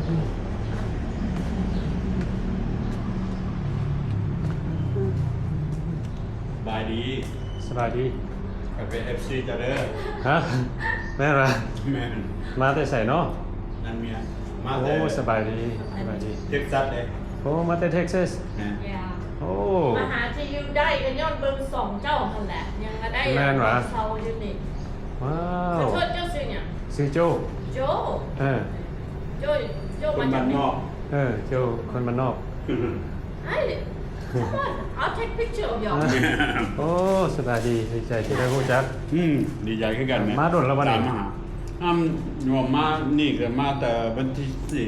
บายดี สบายดี กับเป็น FC จะเด้อ ฮะแม่นว่ะ แม่น มาแต่ใส่เนาะ นั่นเมียมา โอ้ แต่ สบายดีสบายดี เท็กซัสเลย โอ้มาแต่เท็กซัส นะ อย่า โอ้ มาหาที่อยู่ได้กันย้อนเบิ่งสองเจ้าหั่นแหละยังก็ได้ แม่นวะ เซาอยู่นี่ ว้า ขอ ว โทษเจ้าชื่อหยัง ซื้อโจ โจ เออ โจโจ คน มาจา บ้าก น ไหน นอก เออโจคนบ้านนอก ไอ้ come on I'll take picture of you โอ้สบายดีดีใจที่ได้รู้จัก ดีใจขึ้นกันนะ มาโดนแล้ววันไหน ตามมาหาหยวมมานี่ก็มาแต่วันที่สี่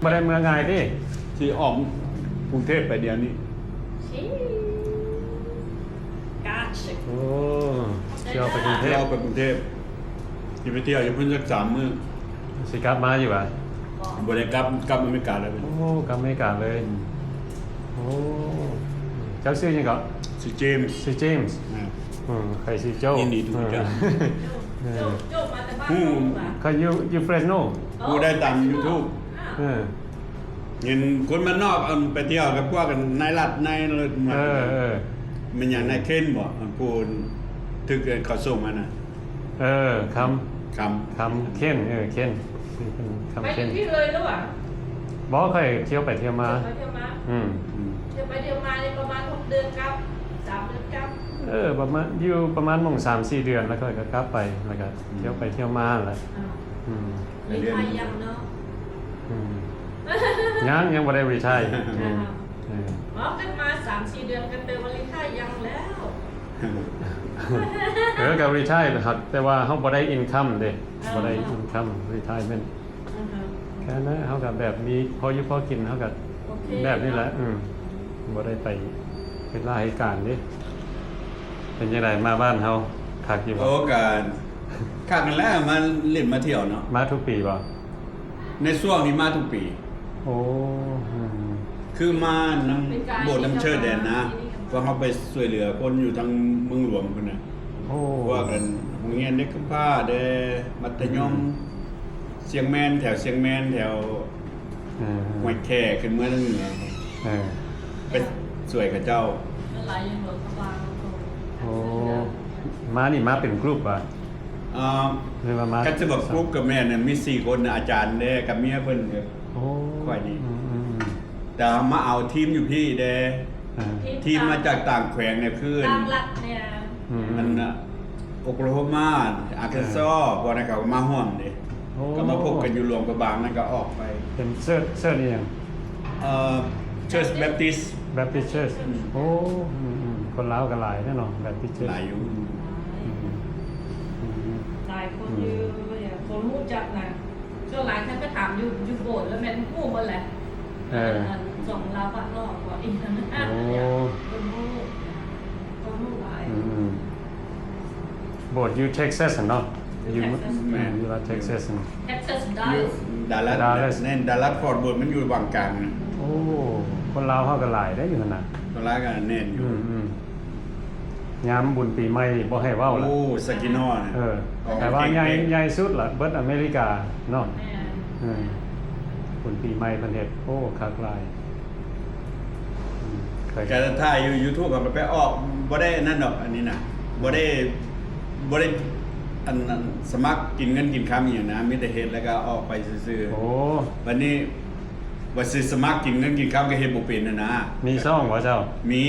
มาได้เมืองไงดิ ที่ออมกรุงเทพไปเดียวนี้ ชีGotcha โอ้เที่ยวไปกรุงเทพ เราไปกรุงเทพที่ไปเที่ยวอยู่เพิ่งสัก3 มื้อ สิกลับมาอยู่ป่ะ บริกลับอเมริกาแล้วเป็น โอ้กลับอเมริกาเลยโอ้เจ้าซื้อยังก็ ชื่อเจมส์ ซื้อเจมส์ นะ ใครซื้อโจ ยินดีถูกจ้ะ โจโจมาแต่บ้านน้องเหรอ เขาอยู่เฟรนโน กูได้ตาม YouTube เออ เห็นคนมันนอกเอาไปเที่ยวกับพวกกันนายรัฐนายเลิศมา เออ มันอย่างนายเคนบ่อันพูนถึกเขาส่งมาน่ะ ค ค ำเค้นเค้นคือเป็น ไป คำ อ เค้น ยู่ที่เลยหรือเปล่า บอกเคยเที่ยวไปเที่ยวมา ไปเที่ยวมา อืม ำ เที่ยวไปเที่ยวมาในประมาณ6 เดือนครับ3 เดือนครับ ประมาณอยู่ประมาณ3-4 เดือนแล้วก็กลับไปแล้วก็เที่ยวไปเที่ยวมาแหละ อ่า อืม มีไทยยังเนาะ อืมยังบ่ได้รีไทร์เออ อ๋อกันมา3-4 เดือนกันเดินมาลิไทยยังแล้ว กับรีไทร์ครับแต่ว่าเฮาบ่ได้อินคัมเด้บ่ได้อินคัมรีไทร์แม่นแค่นั้นเฮาก็แบบมีพออยู่พอกินเฮาก็ โอเค แบบนี้แหละบ่ได้ไปเป็นรายการดิเป็นยังไงมาบ้านเฮาคักอยู่บ่ โอ้การข้างกันแล้วมาเล่นมาเที่ยวเนาะ มาทุกปีบ่ ในช่วงนี้มาทุกปี โอ้อืม คือมาน้ำโบสถ์น้ำเชิดแดนนะว่าเขาไปช่วยเหลือคนอยู่ทางเมืองหลวงพุ่นน่ะ โอ้ ว่ากันโรงเรียนเด็กกำพร้าเด้มัธยมเชียงแมนแถวเชียงแมนแถว เออ ห้วยแค่ขึ้นเมืองเหนือ เออ ไปช่วยกับเจ้า เมื่อไหร่ยังหลดสบาย โอ้มานี่มาเป็นกลุ่มป่ะ อ่า หรือว่ามา ก็จะบอกกรุ๊ปกับแม่เนี่ยมี4 คนน่ะอาจารย์เด้กับเมียเพิ่นก็ โอ้ ค่อยดี อืม แต่มาเอาทีมอยู่พี่เด้ เออ ทีมมาจากต่างแขวงเนี่ยคือ ตามหลักเนี่ย อืม มันน่ะโอคลาโฮมาอาร์เคนซอส์พวกนั้นก็มาห่วมเด้ โอ้ ก็มาพบกันอยู่รวมกับบางนั่นก็ออกไป เป็นเสื้อนี่ยัง เชิร์ชแบปติส แบบพิเชอร์โอ้คนลาวกันหลายแน่นอนแบบพิเชอร์ หลายอยู่ หลายคนอยู่เนี่ยคนรู้จักนะช่วงหลายท่านก็ถามอยู่โบสถ์แล้วแม่นกู้หมดแหละส่งเราบ้านนอกกว่าอีกนะคนรู้หลาย โบสถ์อยู่เท็กซัสเนาะอยู่รัฐเท็กซัส Texas ได้ อยู่ดัลลัสเนี่ยดัลลัสฟอร์ดเวิร์ดมันอยู่บางกลางนะ โอ้คนลาวเขากันหลายได้อยู่ขนาด ตอนแรกก็แน่นอยู่ ยามบุญปีใหม่บ่ให้เว้าละ โอ้สกินอนะ แต่ว่าใหญ่สุดล่ะเบิดอเมริกาเนาะ แม่ บุญปีใหม่เพิ่นเฮ็ดโอ้คักหลายเคย แกถ่ายอยู่ YouTube มันไปออกบ่ได้นั่นดอกอันนี้น่ะบ่ได้อันนั้นสมัครกินเงินกินค้ำอย่างนะมีแต่เฮ็ดแล้วก็ออกไปซื่อ โอ้ ๆวันนี้ว่าสิสมัครกินเงินกินค้ำก็เฮ็ดบ่เป็นนะ มีซ่องบ่เจ้า มี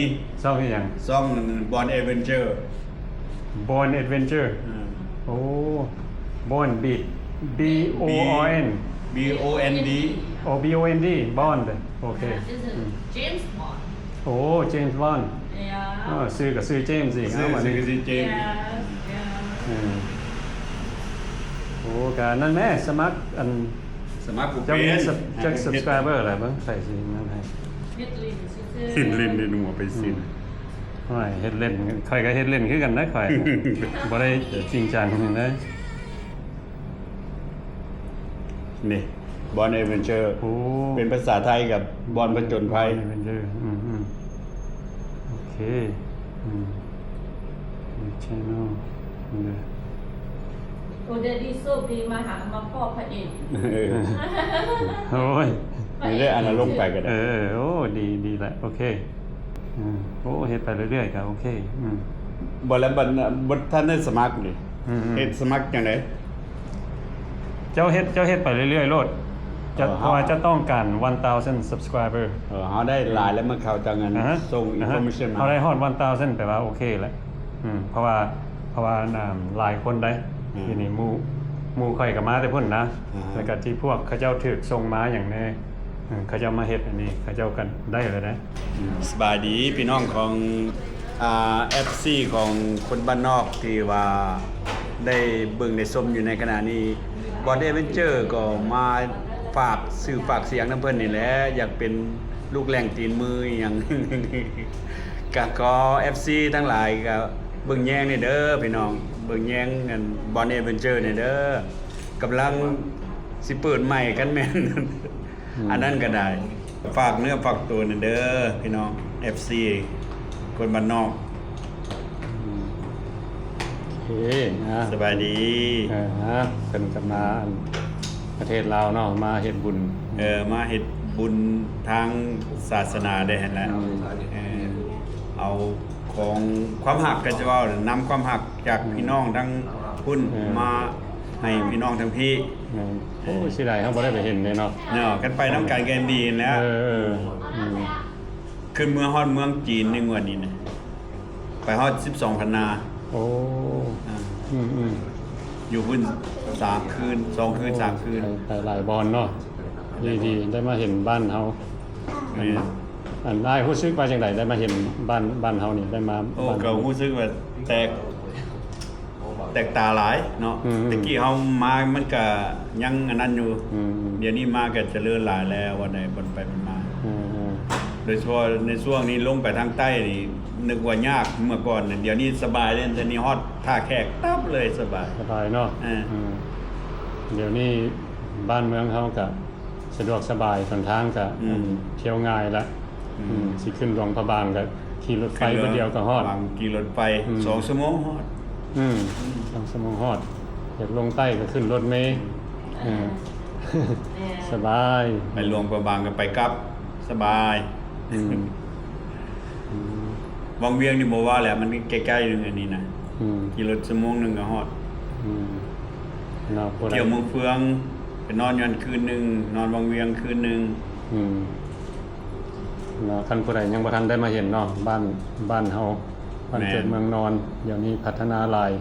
ซ่องอีหยัง ซ่องบอนเอเวนเจอร์ Born Adventure โอ้ Born Beat B O R N B O N D O B O N D Bond โอเค James Bond โอ้ James Bond ซื้อกับซื้อ James อีก ซื้อ มา ซื้ นี่ อสิเจมส์ โอ้กานั่นแม่สมัครอัน สมัครกู เจ้า เป็ มี น จัก subscriber อะไรบ้างใส่สินั่นให้ เฮ็ดลินซื่อ สินเล่นในหัวไปสิน ค่อยเฮ็ดเล่นค่อยก็เฮ็ดเล่นคือกันนะค่อยบ่ได้จริงจังนะ นี่บอลเอเวนเจอร์ โอ้ เป็นภาษาไทยกับบอลผจญภัย เป็นเยอะโอเคchannel โอเดดีโซปีมาหามาพ่อพระเอก โอ้ย ไม่ได้อันนั้นลงไปก็ได้ โอ้ดีแหละโอเคโอ้เฮ็ดไปเรื่อยๆก็โอเคบ่แล้วบ่ท่านได้สมัครนี่ เฮ็ดสมัครจังได๋ เจ้าเฮ็ดไปเรื่อยๆโลดเพราะว่าจะต้องการ 1,000 subscriber เฮาได้หลายแล้วมันเข้าจังงั้นส่ง information มา เอาได้ฮอด 1,000 แปลว่าโอเคแล้วเพราะว่าหลายคนได้ทีนี้หมู่ข่อยก็มาแต่พุ่นนะแล้วก็ที่พวกเขาเจ้าถูกส่งมาอย่างแน่เขาเจ้ามาเฮ็ดอันนี้เขาเจ้ากันได้เลยนะ สบายดีพี่น้องของFC ของคนบ้านนอกที่ว่าได้เบิ่งได้ชมอยู่ในขณะนี้บอดเอเวนเจอร์ก็มาฝากสื่อฝากเสียงน้ำเพิ่นนี่แหละอยากเป็นลูกแรงตีนมืออหย่าง ก็ขอ FC ทั้งหลายก็เบิ่งแยงนี่เด้อพี่น้องเบิ่งแยงกันบอดเอเวนเจอร์นี่เด้อกำลังสิเปิดใหม่กันแม่น อันนั้นก็ได้ฝากเนื้อฝากตัวนี่เด้อพี่น้อง FC คนบ้านนอก โอเคนะ สบายดี เป็นกลับมาประเทศลาวเนาะมาเฮ็ดบุญ มาเฮ็ดบุญทางศาสนาได้หั่นแหละเอาของความหักก็จะว่านำความหักจากพี่น้องทั้งพุ่นมาให้พี่น้องทั้งพี่ โอ้สิได้เฮาบ่ได้ไปเห็นเลยเนาะ เนาะกันไปนำกันกันดีแล้ว ขึ้นเมืองฮอดเมืองจีนในงวดนี้นะไปฮอด12พันนา โอ้อยู่พุ่น3คืน2คืน3คืน ไปหลายบอนเนาะดีได้มาเห็นบ้านเฮาอันได้รู้สึกว่าจังได๋ได้มาเห็นบ้านเฮานี่ได้มา โอ้ก็รู้สึกว่าแตกตาหลายเนาะตะกี้เฮามามันก็ยังอันนั้นอยู่เดี๋ยวนี้มาก็เจริญหลายแล้ววันใดบนไปมันมาโดยเฉพาะในช่วงนี้ลงไปทางใต้นี่นึกว่ายากเมื่อก่อนเดี๋ยวนี้สบายเลยเดี๋ยวนี้ฮอดท่าแขกตับเลยสบายเนาะเดี๋ยวนี้บ้านเมืองเฮาก็สะดวกสบายทางก็เที่ยวง่ายละสิขึ้นหลวงพระบางก็ขี่รถไฟประเดียวก็ฮอดขี่รถไป2ชั่วโมงฮอด2ชั่วโมงฮอดอยากลงใต้ก็ขึ้นรถเมล์สบายไปหลวงพระบางก็ไปกลับสบายวังเวียงนี่บ่ว่าแหละมันใกล้ๆนึงอันนี้นะขี่รถชั่วโมงนึงก็ฮอดเที่ยวเมืองเฟืองไปนอนยันคืนนึงนอนวังเวียงคืนนึงท่านผู้ใดยังบ่ทันได้มาเห็นเนาะบ้านเฮาบ้านเกิดเมืองนอนเดี๋ยวนี้พัฒนาหลาย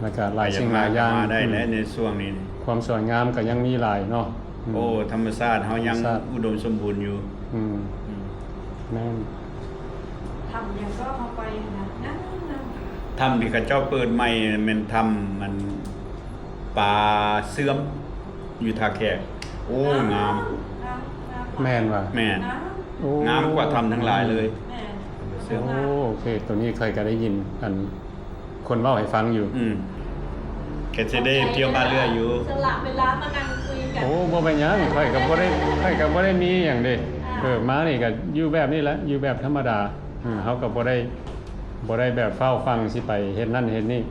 แล้วก็หลายสิ่งหลายอย่างมาได้แล้วในช่วงนี้ความสวยงามก็ยังมีหลายเนาะโอ้ธรรมชาติเฮายังอุดมสมบูรณ์อยู่แม่นทำยังก็เอาไปนะทำที่เขาเจ้าเปิดใหม่มันทำมันปลาเสื่อมอยู่ท่าแขกโอ้งามแม่นว่ะแม่นงามกว่าทำทั้งหลายเลยโอเคตัวนี้เคยก็ได้ยินกันคนเว้าให้ฟังอยู่แกจะได้เที่ยวมาเรื่อยอยู่สละเวลามานั่งคุยกันโอ้บ่เป็นหยังค่อยก็บ่ได้มีหยังเด้มานี่ก็อยู่แบบนี้แหละอยู่แบบธรรมดาเฮาก็บ่ได้แบบเฝ้าฟังสิไปเฮ็ดนั่นเฮ็ดนี่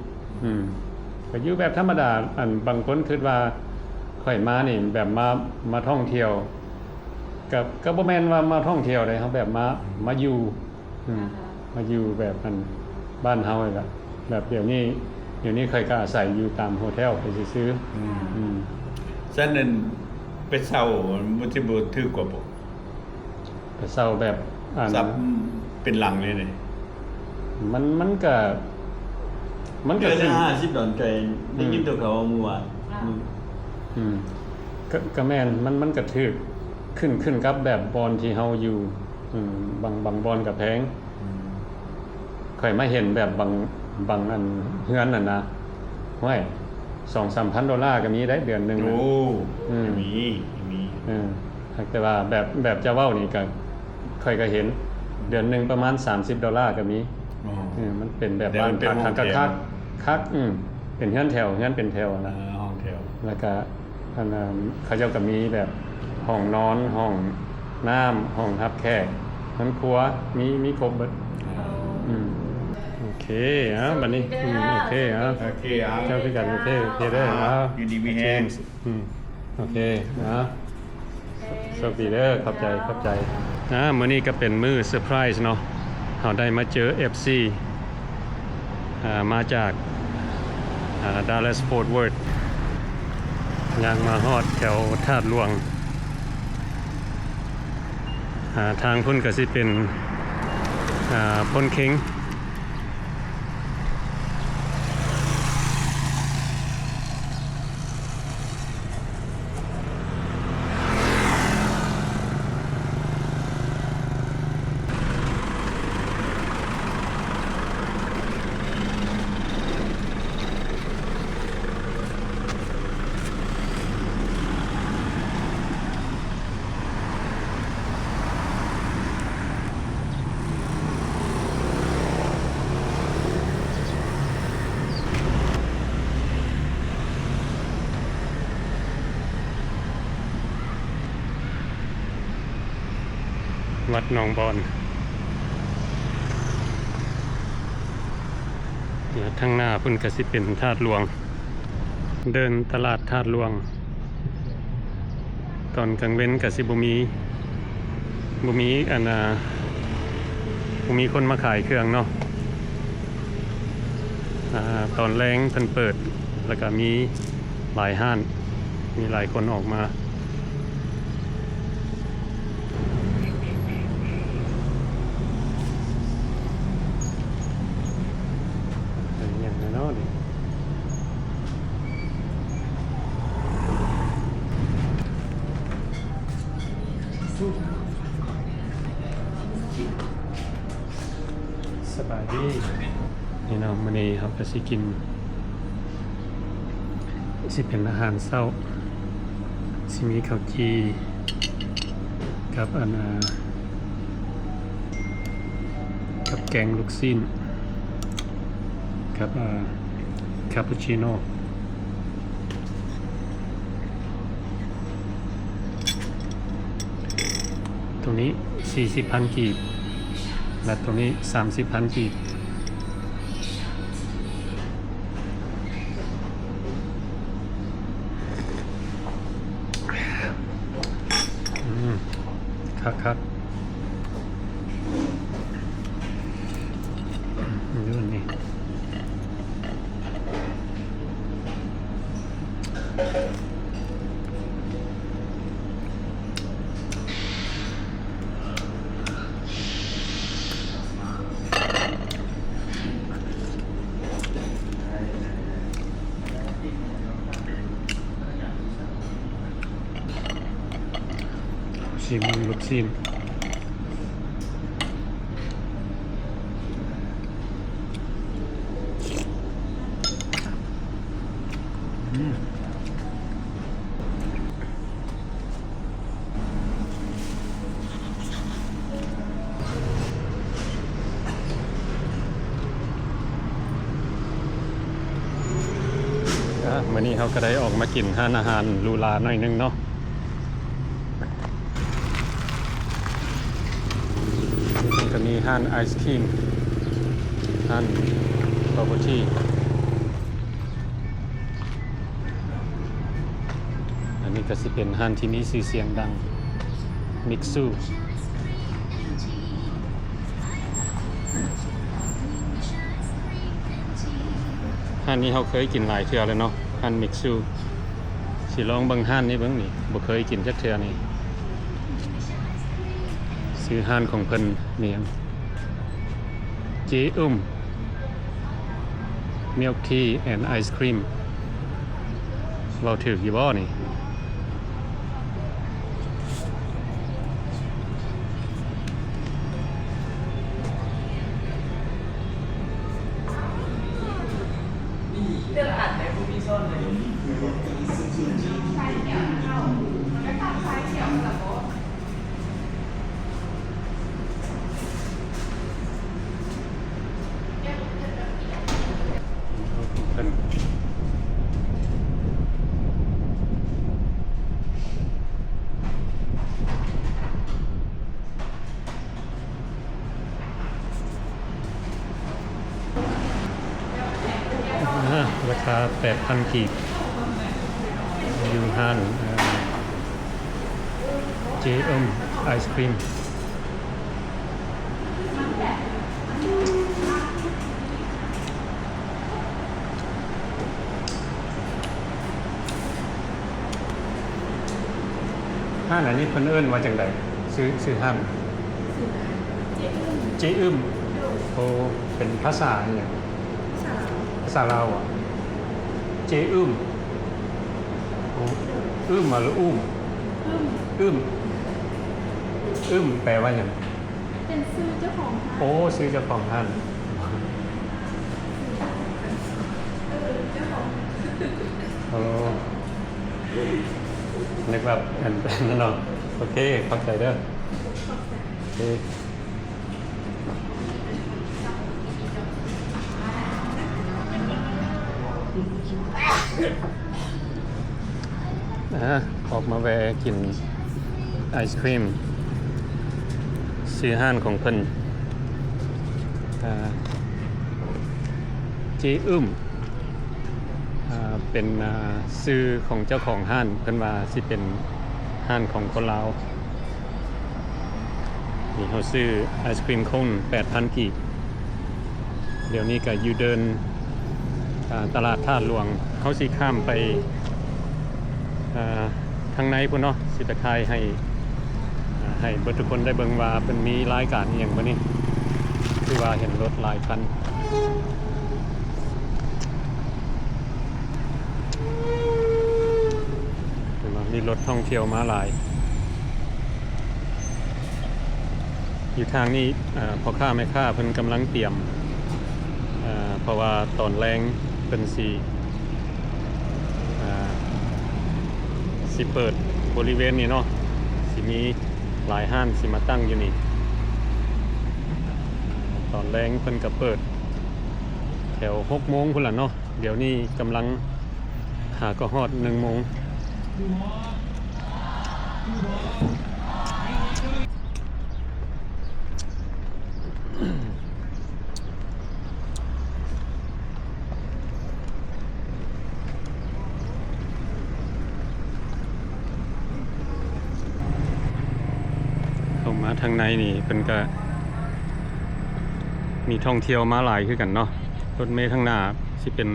ก็อยู่แบบธรรมดาอันบางคนคิดว่าค่อยมานี่แบบมาท่องเที่ยวก็บ่แม่นว่ามาท่องเที่ยวได้เฮาแบบมาอยู่มาอยู่แบบอันบ้านเฮานี่ล่ะแบบเดี๋ยวนี้เคยก็อาศัยอยู่ตามโฮเทลไปซื้อฉะนั้นไปเช่าบ่สิบ่ถูกกว่าบ่ไปเช่าแบบซับเป็นหลังเลยนี่มันก็เกิน50ดอลใจได้ยินตัวเขาว่าเมื่อวานก็แม่นมันก็ถูกขึ้นกับแบบบอนที่เฮาอยู่บางบอนก็แพงค่อยมาเห็นแบบบางอันเฮือนน่ะนะห้วย 2-3,000 ดอลลาร์ก็มีได้เดือนนึงโอ้มีแต่ว่าแบบจะเว้านี่ก็ค่อยก็เห็นเดือนนึงประมาณ$30ก็มีมันเป็นแบบบ้านพักคักเป็นเฮือนแถวเฮือนเป็นแถวนะห้องแถวแล้วก็อันเขาเจ้าก็มีแบบห้องนอนห้องน้ำห้องรับแขกห้องครัวมีครบเบิดโอเค เคบัดนี้โอเคโอเคครับ เจ้าคือกันโอเคเด้ออยู่ดีมีแฮง โอเคโชคดีเด้อขอบใจมื้อนี้ก็เป็นมื้อเซอร์ไพรส์เนาะเราได้มาเจอ FC มาจากDallas Fort Worth ย่างมาฮอดแถวธาตุหลวงทางพุ่นก็สิเป็นพ้นเค็งวัดหนองบอนทางหน้าพุ่นก็สิเป็นธาตุหลวงเดินตลาดธาตุหลวงตอนกลางเว้นก็สิบ่มีคนมาขายเครื่องเนาะตอนแรงเพิ่นเปิดแล้วก็มีหลายห้านมีหลายคนออกมาอย่างนั้นเนาะดิสบายดีนี่เนาะมื้อนี้เราก็สิกินสิเป็นอาหารเช้าสิมีข้าวจีกับกับแกงลูกชิ้นกับคาปูชิโน่ตรงนี้ 40,000 กีบและตรงนี้ 30,000 กีบครับดูนี่ชิมลูกชิ้นมื้อนี้เขาก็ได้ออกมากินร้านอาหารหรูหราหน่อยนึงเนาะก็มีร้านไอศครีมร้านบับเบิ้ลทีอันนี้ก็สิเป็นร้านที่มีชื่อเสียงดังมิกซูร้านนี้เขาเคยกินหลายเทื่อแล้วเนาะร้านมิกซูสิลองเบิ่งร้านนี้เบิ่งนี่บ่เคยกินจักเทื่อนี่ซื้อร้านของเพิ่นเนี่ยเจmilk tea and ice cream เราถืออยู่บ่นี่ า 8,000 กีบอยู่ห้านเจไอศครีมห้านอันนี้เพิ่นเอิ้นว่าจังไดซื้อห้านเจอึมโอ้เป็นภาษาอหยังภาษาลาวอ่ะเจอึมโอ้อึมหรืออุ้มอึมแปลว่าหยัง เป็นซื้อเจ้าของร้าน โอ้ซื้อเจ้าของห้านโอ้นึกแบบอันนั่นเนาะโอเคเข้าใจเด้อโอเคออกมาแวะกินไอศครีมซื้อห้านของเพิ่นเจอึมเป็นซื้อของเจ้าของห้านเพิ่นว่าสิเป็นห้านของคนลาวนี่เขาซื้อไอศครีมโคน 8,000 กีบเดี๋ยวนี้ก็อยู่เดินตลาดท่าหลวงเขาสิข้ามไปทางในพุ่นเนาะสิไปทายให้เบิดทุกคนได้เบิ่งว่าเป็นมีรายการอหย่างบ่นี่คือว่าเห็นรถหลายคันมีรถท่องเที่ยวมาหลายอยู่ทางนี้พ่อค้าแม่ค้าเพิ่นกำลังเตรียมเพราะว่าตอนแรงเป็นสิเปิดบริเวณนี้เนาะสิมีหลายห้านสิมาตั้งอยู่นี่ตอนแรงเพิ่นก็เปิดแถว 6 โมงพุ่นล่ะเนาะเดี๋ยวนี้กำลังหาก็ฮอด 1 โมงมาทางในนี่เป็นก็มีท่องเที่ยวมาหลายคือกันเนาะรถเมล์ทางหน้าสิเป็น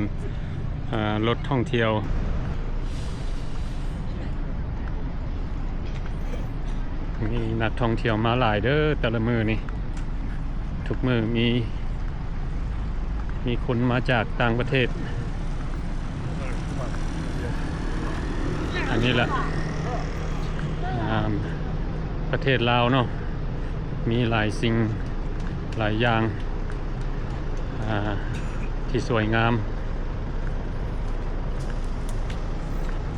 รถท่องเที่ยวมีนักท่องเที่ยวมาหลายเด้อแต่ละมือนี่ทุกมือมีคนมาจากต่างประเทศอันนี้แหละประเทศลาวเนาะมีหลายสิ่งหลายอย่างที่สวยงาม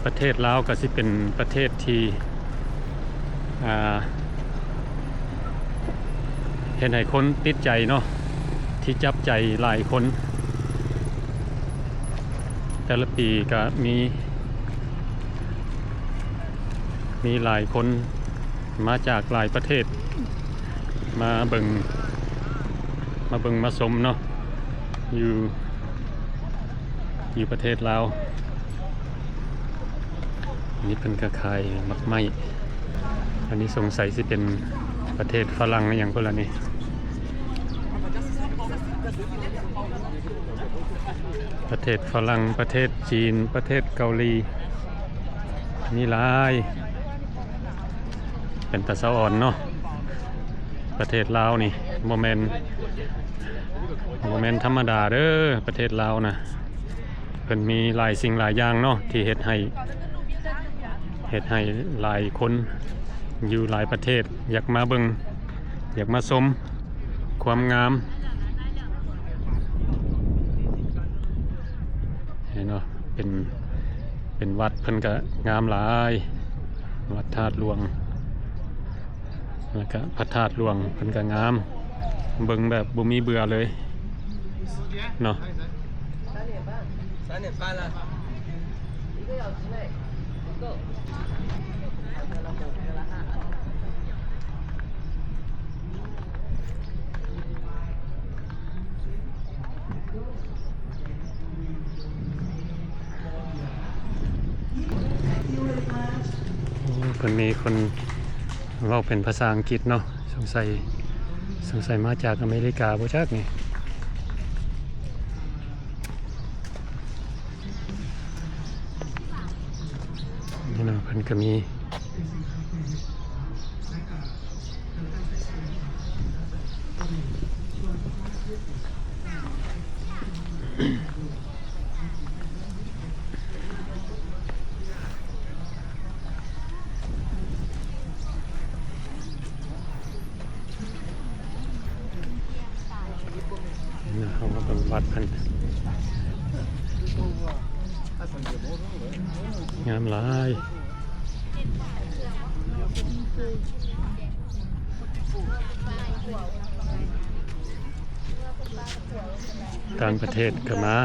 ประเทศลาวก็สิเป็นประเทศที่เห็นให้คนติดใจเนาะที่จับใจหลายคนแต่ละปีก็มีหลายคนมาจากหลายประเทศมาเบิ่งมาชมเนาะอยู่ประเทศลาวนี่เป็นกระคายมักไหมอันนี้สงสัยสิเป็นประเทศฝรั่งอย่างพวกเรานี่ประเทศฝรั่งประเทศจีนประเทศเกาหลีนี่หลายเป็นตะเสาอ่อนเนาะประเทศลาวนี่โมเมนต์ธรรมดาเด้อประเทศลาวนะเพิ่นมีหลายสิ่งหลายอย่างเนาะที่เฮ็ดให้หลายคนอยู่หลายประเทศอยากมาเบิ่งอยากมาชมความงามเห็นเนาะเป็นวัดเพิ่นก็งามหลายวัดธาตุหลวงแล้วก็พระธาตุหลวงเพิ่นก็งามเบิ่งแบบบ่มีเบื่อเลยเนาะ เพิ่นมีคนเว้าเป็นภาษาอังกฤษเนาะสงสัยมาจากอเมริกาบ่จักนี่นี่เนาะเพิ่นก็มีเขาก็เป็นวัดพันงามหลายต่างประเทศก็มา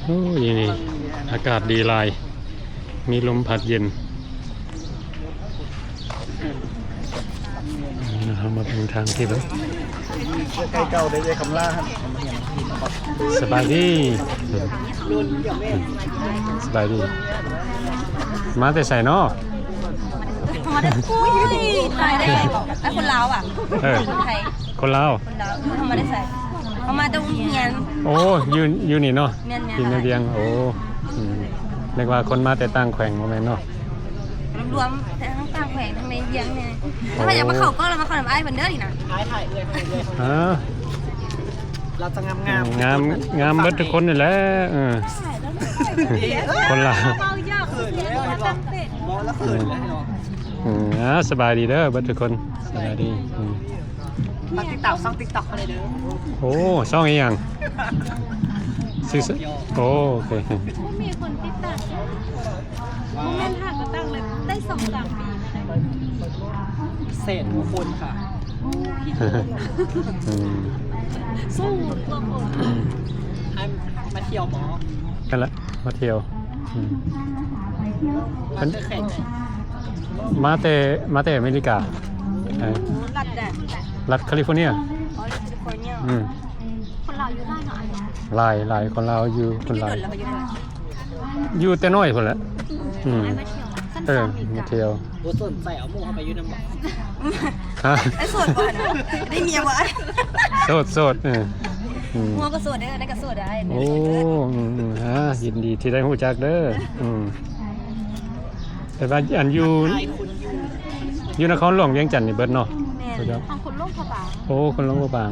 โอ้ยนี่อากาศดีหลายมีลมพัดเย็นนี่นะครับมาเป็นทางที่แบบใกล้เก่าได้คำล่าครับ สบายดีสบายดีมาแต่ใส่เนาะ มาได้คุยตายได้ไงบอกไอ้คนลาวอ่ะคนไทย คนลาว คนลาวเขามาได้ใส่เขามาตรงเฮียน โอ้ยืนนี่เนาะ เนียน กินเดียงโอ้เรียกว่าคนมาแต่ต่างแขวงโมเมนต์เนาะ รวมแต่ทั้งต่างแขวงทั้งในเฮียงเนี่ยถ้าอยากมาเข้าก็เรามาเข้าน้ำไอ้เพิ่นเด้อนี่นะ ถ่ายเลย เราจะงาม งามเบิดทุกคนนี่แหละคนลาว เมายากคือแล้วตั้งเป็ด มองแล้วเขินแล้ว สบายดีเด้อเบิดทุกคนสบายดี มาติ๊กต็อกซ่องติ๊กต็อกอะไรเด้อ โอ้ซ่องอีหยังซื้อโอเค มีคนติดตามโมเมนต์หักก็ตั้งเลยได้2-3 ปี เศษทุกคนค่ะ สู้ตัวคน ให้มาเที่ยวหมอ กันละมาเที่ยว มาเที่ยวแข่ง มาแต่อเมริกา รัดอ่ะ รัฐแคลิฟอร์เนีย ออแคลิฟอร์เนีย คนเราอยู่ได้เนาะอันนี้ หลายคนลาวอยู่คน ที่ ลาว โดนแล้วมาอยู่ด้วย อยู่แต่น้อยคนละไอ้มาเที่ยวสั้นๆอีก มา อะ เที่ยว ตัวสนใจเอาหมูเข้าไปยืนน้ำบอก ฮะ ไอ้สวดก่อนได้เมียบ่ โสดหัวก็สวดได้ก็สวดได้ โอ้ยินดีที่ได้หูจักเด้อแต่ว่าอันอยู่นครหลวงเวียงจันทน์นี่เบิดเนาะ แม่ ทางคนโลกผาบาง โอ้คนหลวงพระบาง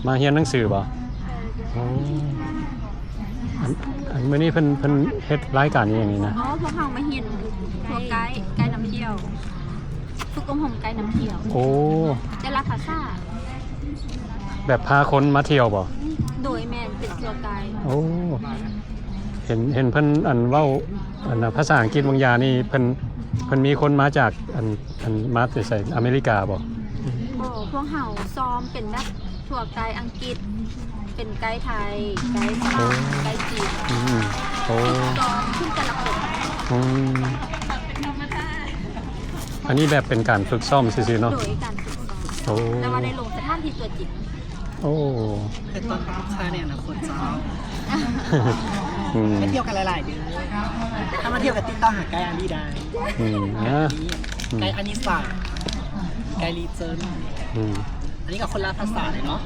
มาเรียนหนังสือบ่โอ้อันมื้อนี้เพิ่นเฮ็ดรายการนี้อย่างนี้นะ อ๋อพวกเรามาเห็นทัวร์ไกด์นำเที่ยวฝึกอบรมไกด์นำเที่ยว โอ้ จะรักภาษา แบบพาคนมาเที่ยวบ่ โดยแมนเป็นทัวร์ไกด์ โอ้เห็นเพิ่นอันเว้าอันภาษาอังกฤษบางอย่างนี่เพิ่นมีคนมาจากอันมาแต่ไสอเมริกาบ่ โอ้พวกเราซ้อมเป็นแบบทัวร์ไกด์อังกฤษ เป็นไกด์ไทย ไกด์ฝรั่งไกด์จีน โอ้ ซ้อมขึ้นแต่ละคน อันนี้แบบเป็นการฝึกซ้อมซื่อๆเนาะ โดยการฝึกซ้อม โอ้ แต่ว่าในลงสถานที่ตัวจริง โอ้ คือตอนลูกค้าเนี่ยนะคนเจ้าไปเที่ยวกันหลายๆเดือนถ้ามาเที่ยวกับติ๊กต็อกหาไกด์อันนี้ได้ไกด์อันนี้สาไกด์รีเจิร์นอันนี้กับคนละภาษาเลยเนาะ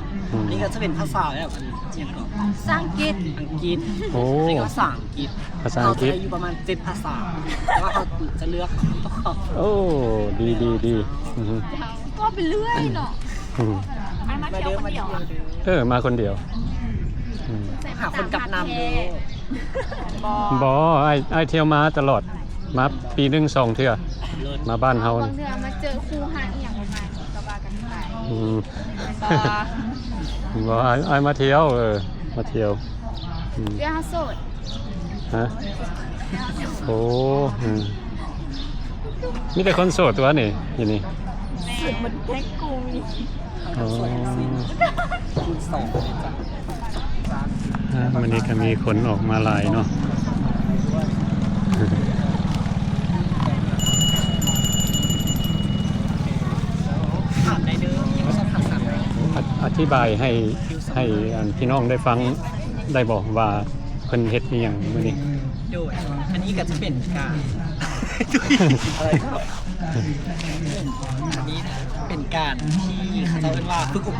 อันนี้ก็จะเป็นภาษาแบบอันอย่างก็ สร้างกิจ อังกฤษ โอ้ อันนี้ก็ภาษาอังกฤษ ภาษาอังกฤษ เราจะอยู่ประมาณ7ภาษาแต่ว่าเขาจะเลือก โอ้ดี ก็ไปเรื่อยเนาะมา มา เที่ยว เดิม คน มา เดียว เดิม มาคนเดียว หาคนกลับนำดู บ่ไอเที่ยวมาตลอดมาปีหนึง2เทื่อมาบ้านเฮา บางเดือนมาเจอครูหาอีหยังประมาณนี้ก็ว่ากันไป บ่ไอมาเที่ยวมาเที่ยว เรื่องโสด ฮะโอ้มีแต่คนโสดตัวนี่อยู่นี่ สุดเหมือนแท็กกู อ๋อ คูณ2เลยจ้ะ วันนี้ก็มีคนออกมาหลายเนาะ อธิบายให้อันพี่น้องได้ฟังได้บอกว่าเพิ่นเฮ็ดอีหยังมื้อนี้ โดยอันนี้ก็จะเป็นการอะไรครับอันนี้เป็นการที่เขาเรียกว่าฝึกอบ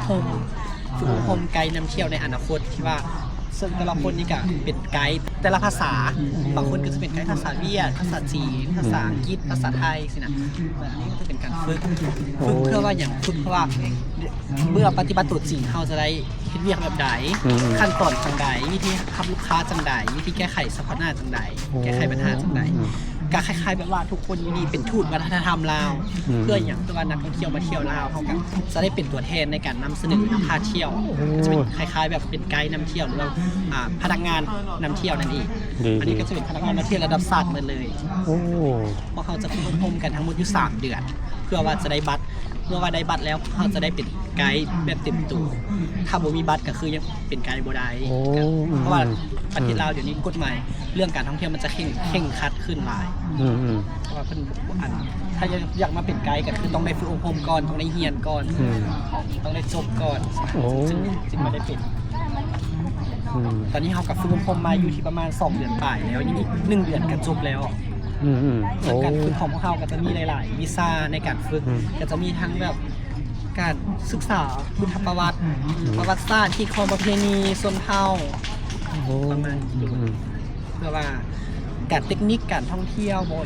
รมไกด์นำเที่ยวในอนาคตที่ว่าซึ่งแต่ละคนนี่ก็เป็นไกด์แต่ละภาษาบางคนก็จะเป็นไกด์ภาษาเวียดภาษาจีนภาษาอังกฤษภาษาไทยสินะอันนี้ก็จะเป็นการฝึกเพื่อว่าอย่างฝึกเพราะว่าเมื่อปฏิบัติตัวจริงเขาจะได้เฮ็ดเวียกแบบใดขั้นตอนจังใดวิธีทำลูกค้าจังใดวิธีแก้ไขสภาพหน้าจังใดแก้ไขปัญหาจังใดก็คล้ายๆแบบว่าทุกคนอยู่นี่เป็นทูตวัฒนธรรมลาวเพื่ออย่างตัวนักท่องเที่ยวมาเที่ยวลาวเขาก็จะได้เป็นตัวแทนในการนำเสนอนำพาเที่ยวจะเป็นคล้ายๆแบบเป็นไกด์นำเที่ยวหรือว่าพนักงานนำเที่ยวนั่นเองอันนี้ก็จะเป็นพนักงานนำเที่ยวระดับศาสตร์มาเลย โอ้ เพราะเขาจะฝึกอบรมกันทั้งหมดอยู่3 เดือนเพื่อว่าจะได้บัตรเมื่อว่าได้บัตรแล้วเขาจะได้เป็นไกด์แบบเต็มตัวถ้าบ่มีบัตรก็คือยังเป็นไกด์บ่ได้เพราะว่าประเทศลาวเดี๋ยวนี้กฎหมายเรื่องการท่องเที่ยวมันจะเคร่งครัดขึ้นหลายเพราะว่าเพิ่นถ้าอยากมาเป็นไกด์ก็คือต้องได้ฝึกอบรมก่อนต้องได้เรียนก่อนต้องได้จบก่อนจึงมาได้เป็นตอนนี้เขากับฝึกอบรมมาอยู่ที่ประมาณ2 เดือนปลายแล้วนี่1 เดือนก็จบแล้วส่วนการฝึกของพวกเขาก็จะมีหลายๆวีซ่าในการฝึกก็จะมีทั้งแบบการศึกษาพุทธประวัติศาสตร์ที่ของประเพณีชนเผ่าประมาณนี้เพื่อว่าการเทคนิคการท่องเที่ยวบน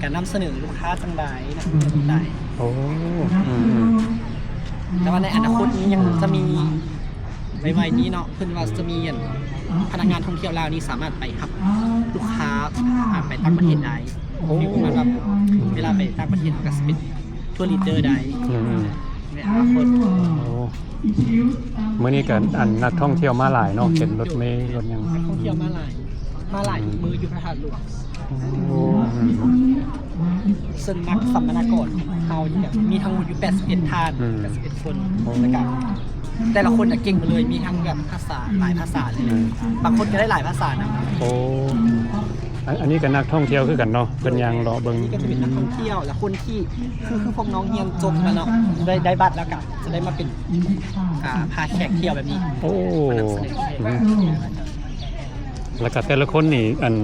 การนำเสนอลูกค้าจังใดนะได้ โอ้ แต่ว่าในอนาคตนี้ยังจะมีไวๆนี้เนาะเพิ่นว่าจะมีพนักงานท่องเที่ยวลาวนี่สามารถไปรับลูกค้าไปต่างประเทศได้มีประมาณแบบเวลาไปต่างประเทศก็จะเป็นทัวร์ลีดเดอร์ได้ในอนาคต มื้อนี้ก็อันนักท่องเที่ยวมาหลายเนาะเป็นรถเมล์รถหยัง นักท่องเที่ยวมาหลายมืออยู่พระธาตุหลวง โอ้ ซึ่งนักสัมมนากรของเขาเนี่ยมีทั้งหมดอยู่81 ท่าน81 คนนะครับแต่ละคนเก่งไปเลยมีทั้งแบบภาษาหลายภาษาเลยบางคนก็ได้หลายภาษานะ โอ้อันนี้ก็นักท่องเที่ยวคือกันเนาะเป็นยังรอเบิ่ง นี่ก็จะเป็นนักท่องเที่ยวและคนที่คือพวกน้องเรียนจบมาเนาะได้บัตรแล้วก็จะได้มาเป็นพาแขกเที่ยวแบบนี้ โอ้แล้วก็แต่ละคนนี่อัน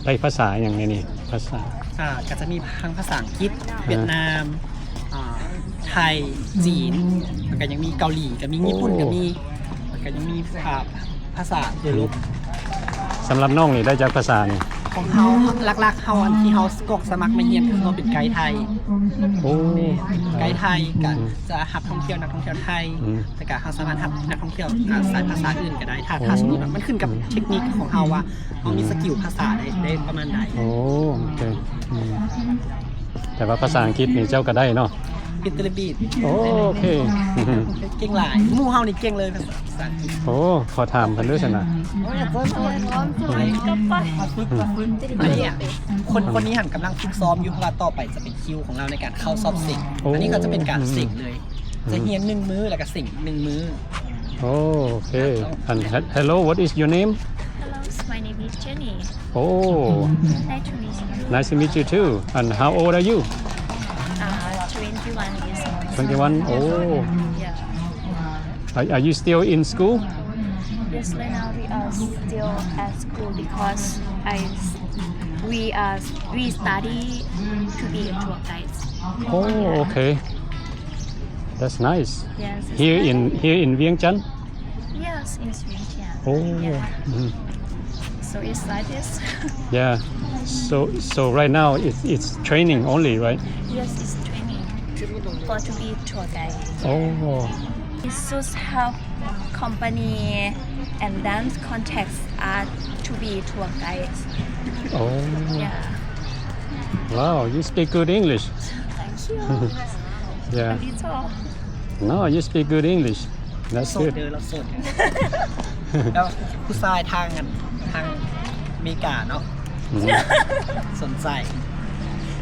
ได้ภาษาอย่างไงนี่ภาษาก็จะมีทั้งภาษาอังกฤษเวียดนามไทยจีนแล้วก็ยังมีเกาหลีก็มีญี่ปุ่นก็มีแล้วก็ยังมีภาษายุโรป สำหรับน้องนี่ได้จากภาษานี่ ของเขาหลักๆเขาอันที่เขากกสมัครมาเรียนคือเขาเป็นไกด์ไทย โอ้ ไกด์ไทยก็จะหับท่องเที่ยวนักท่องเที่ยวไทยแต่ก็เขาสามารถหับนักท่องเที่ยวสายภาษาอื่นก็ได้ถ้าสมมติมันขึ้นกับเทคนิคของเขาว่าเขามีสกิลภาษาได้ประมาณไหน โอ้โอเคแต่ว่าภาษาอังกฤษนี่เจ้าก็ได้เนาะ ปิตรบีด โอเค เก่งหลายหมู่เฮานี่เก่งเลยภาษาอังกฤษ โอ้ขอถามกันด้วยสินะ โอ้ยเพิ่นมาฝึกอันนี้คนนี้หันกำลังฝึกซ้อมอยู่เพราะว่าต่อไปจะเป็นคิวของเราในการเข้าสอบสิ่งอันนี้ก็จะเป็นการสิ่งเลยจะเฮียน1 มื้อแล้วก็สิ่ง1 มื้อ โอเค and hello what is your name Hello, my name is Jenny. Oh Nice to meet you. nice to meet you too and how old are you 21 years old. 21 oh Yeah. are you still in school Yes, right now we are still at school because we study to be a tour guides. oh okay that's nice Yes. it's here in Vientiane Yes, in Vientiane. oh Yeah. So it's like this. yeah so right now it's training only right Yes, it's training to be a tour guide. oh It should help company and dance contacts are to be tour guides. oh Yeah. wow you speak good English Thank you. yeah A little. no you speak good English that's โสด good เด้อเราโสดแล้วผู้ชายทางอเมริกาเนาะสนใจ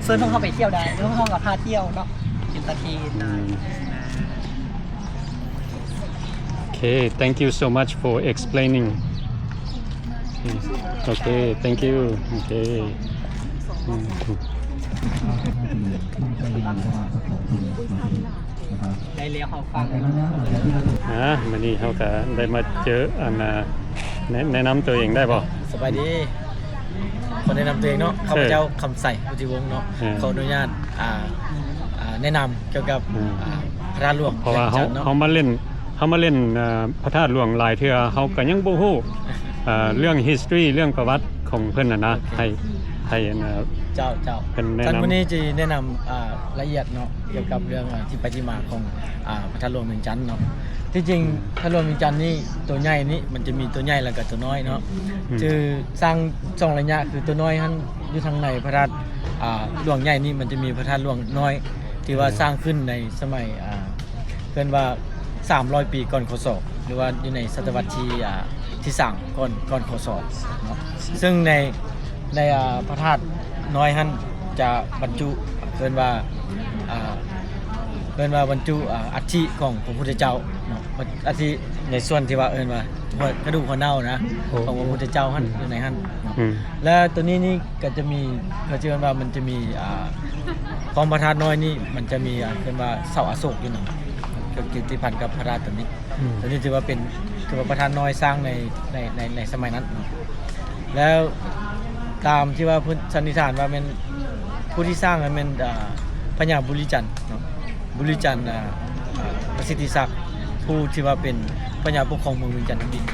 เซิร์ฟพวกเขาไปเที่ยวได้เรื่องห้องกับพาเที่ยวเนาะเอนเตอร์เทนได้ Okay, thank you so much for explaining. Okay, thank you. Okay. ได้เลี้ยวเขาฟัง วันนี้เขาก็ได้มาเจออันแนะนำตัวเองได้ป่ะ สบายดีคนแนะนำตัวเองเนาะข้าพเจ้าคำใส่พุทธิวงศ์เนาะขออนุญาตแนะนำเกี่ยวกับพระธาตุหลวง เพราะว่าเขามาเล่นพระธาตุหลวงหลายเทื่อเขาก็ยังบ่ฮู้เรื่อง history เรื่องประวัติของเพิ่นนะให้เจ้าเป็นแนะนำ ท่านวันนี้จะแนะนำละเอียดเนาะเกี่ยวกับเรื่องที่ไปที่มาของพระธาตุหลวงเวียงจันทน์เนาะที่จริงพระหลวงเวียงจันทน์นี่ตัวใหญ่นี่มันจะมีตัวใหญ่แล้วก็ตัวน้อยเนาะคือสร้างสองระยะคือตัวน้อยท่านอยู่ทางในพระธาตุหลวงใหญ่นี่มันจะมีพระธาตุหลวงน้อยที่ว่าสร้างขึ้นในสมัยเกินว่า300 ปีก่อนคศหรือว่าอยู่ในศตวรรษที่3ก่อนคศเนาะซึ่งในพระธาตุน้อยท่านจะบรรจุเกินว่าบรรจุอัฐิของพระพุทธเจ้าเนาะอัฐิในส่วนที่ว่ากระดูกหัวเน่านะของพระพุทธเจ้าท่านอยู่ในท่านและตัวนี้นี่ก็จะมีเขาเชื่อว่ามันจะมีของพระธาตุน้อยนี่มันจะมีเรียกว่าเสาอโศกอยู่หนึ่งเกี่ยวพันกับพระธาตุตัวนี้ถือว่าเป็นพระธาตุน้อยสร้างในสมัยนั้นแล้วตามที่ว่าสันนิษฐานว่าเป็นผู้ที่สร้างนั้นเป็นพญาบุริจันทร์เนาะบุริจันทร์ประสิทธิศักดิ์ผู้ที่ว่าเป็นพญาปกครองเมืองเวียงจันทร์ทั้งดิน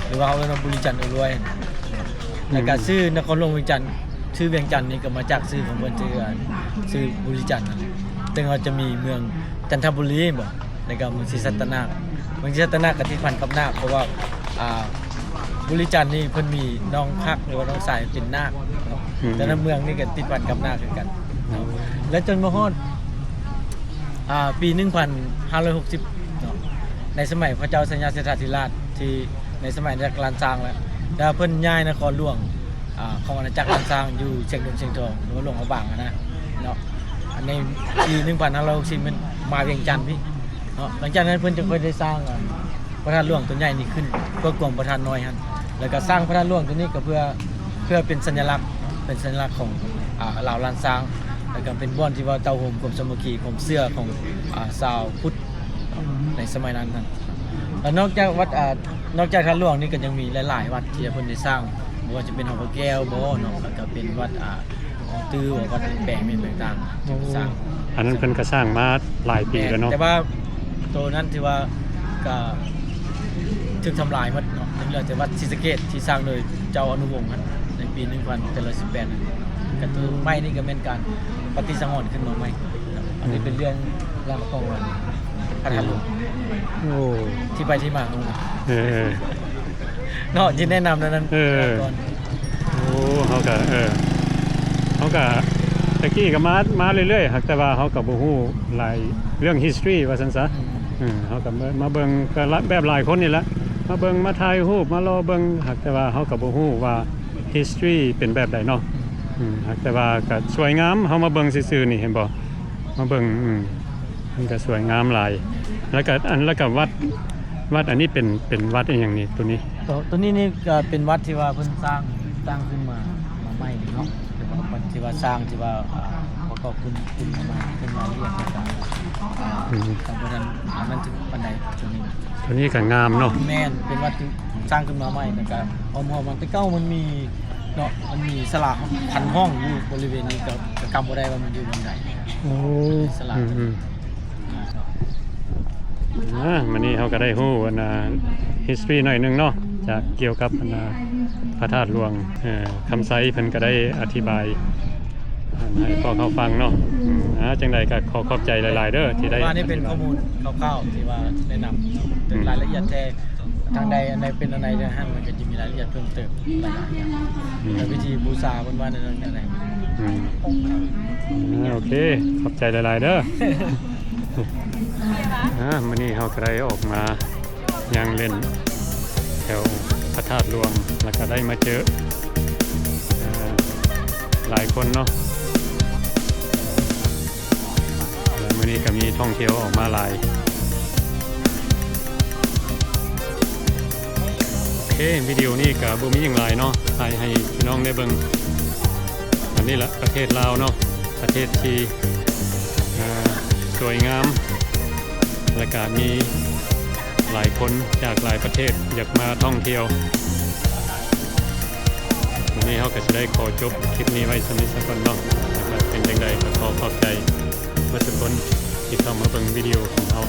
หรือว่าเขาเรียกว่าบุริจันทร์รวยแล้วก็ชื่อนครหลวงเวียงจันทร์ชื่อเวียงจันทร์นี่ก็มาจากชื่อของเพิ่นชื่อบุริจันทร์ซึ่งเขาจะมีเมืองจันทบุรีบ่แล้วก็เมืองศรีสัตนาคเมืองศรีสัตนาคกับที่พันกับนาคเพราะว่าบุริจันทร์นี่เพิ่นมีน้องคักหรือว่าน้องสายเป็นนาคแต่ในเมืองนี่ก็ติดพันกับนาคคือกันและจนมาฮอดปี1560เนาะในสมัยพระเจ้าสัญญาเสถาธิราชที่ในสมัยรัชกาลช้างแล้วเพิ่นย้ายนครหลวงของอาณาจักรล้านช้างอยู่เชียงดงเชียงทองหรือว่าหลวงพระบางนะเนาะอันในปี1560มันมาเวียงจันทร์พี่เนาะหลังจากนั้นเพิ่นจะค่อยได้สร้างพระธาตุหลวงตัวใหญ่นี่ขึ้นเพื่อกวงพระธาตุน้อยหั่นแล้วก็สร้างพระธาตุหลวงตัวนี้ก็เพื่อเป็นสัญลักษณ์ของเหล่าล้านช้างแล้วก็เป็นบ่อนที่ว่าเต้าโฮมกรมสมัคคีของเสื้อของชาวพุทธในสมัยนั้นแล้วนอกจากวัดนอกจากพระหลวงนี่ก็ยังมีหลายๆวัดที่เพิ่นได้สร้างบ่ว่าจะเป็นหอพระแก้วบ่เนาะแล้วก็เป็นวัดตื้อวัดแปลงมีต่างๆสร้างอันนั้นเพิ่นก็สร้างมาหลายปีแล้วเนาะแต่ว่าตัวนั้นที่ว่าก็ถูกทำลายหมดเนาะเหลือแต่วัดศรีสะเกษที่สร้างโดยเจ้าอนุวงศ์ในปี1718ก็ตัวไม้นี่ก็เป็นการปฏิสังหรณ์ขึ้นมาใหม่อันนี้เป็นเรื่องราวของพระธาตุหลวงที่ไปที่มาของมันเนาะยินแนะนำนั้นก่อนเขาก็ตะกี้ก็มาเรื่อยๆหักแต่ว่าเขาก็บ่ฮู้หลายเรื่อง history ว่าซั่นซะเขาก็มาเบิ่งก็แบบหลายคนนี่แหละมาเบิ่งมาถ่ายรูปมารอเบิ่งหักแต่ว่าเขาก็บ่ฮู้ว่า history เป็นแบบใดเนาะหักแต่ว่าก็สวยงามเฮามาเบิ่งซื่อๆนี่เห็นบ่มาเบิ่งมันก็สวยงามหลายแล้วก็วัดอันนี้เป็นวัดอีหยังนี่ตัวนี้นี่ก็เป็นวัดที่ว่าเพิ่นสร้างขึ้นมาใหม่เนาะที่ว่าสร้างที่ว่าประกอบขึ้นมาเรียกต่างๆเพราะฉะนั้นอันนั้นถึงปานใดตัวนี้ก็งามเนาะแม่นเป็นวัดที่สร้างขึ้นมาใหม่นะครับมันแต่เก่ามันมีเนาะมันมีสลากพันห้องอยู่บริเวณนี้ก็จำบ่ได้ว่ามันอยู่ตรงไหนสลากวันนี้เขาก็ได้ฮู้history หน่อยนึงเนาะจากเกี่ยวกับพระธาตุหลวงคำไซเพิ่นก็ได้อธิบายให้พอเขาฟังเนาะจังใดก็ขอบใจหลายๆเด้อที่ได้ว่านี่เป็นข้อมูลคร่าวๆที่ว่าแนะนำถึงรายละเอียดแท้ทางใดอันใดเป็นอันใดนะฮะมันก็จะมีรายละเอียดเพิ่มเติมหลายอย่างและวิธีบูชาเพิ่นว่าในเรื่องอะไรโอเคขอบใจหลายๆเด้อมื้อนี้เฮาก็ได้ออกมาย่างเล่นแถวพระธาตุหลวงแล้วก็ได้มาเจอหลายคนเนาะแล้วมื้อนี้ก็มีท่องเที่ยวออกมาหลายโอเควิดีโอนี้ก็บ่มีหยังหลายเนาะให้พี่น้องได้เบิ่งอันนี้ละประเทศลาวเนาะประเทศที่สวยงาม แล้วก็มีหลายคนจากหลายประเทศอยากมาท่องเที่ยววันนี้เขาก็จะได้ขอจบคลิปนี้ไว้สำหรับสักคนเนาะแล้วก็เป็นจังใดก็ขอขอบใจเมื่อทุกคนที่เข้ามาเบิ่งวิดีโอของเรา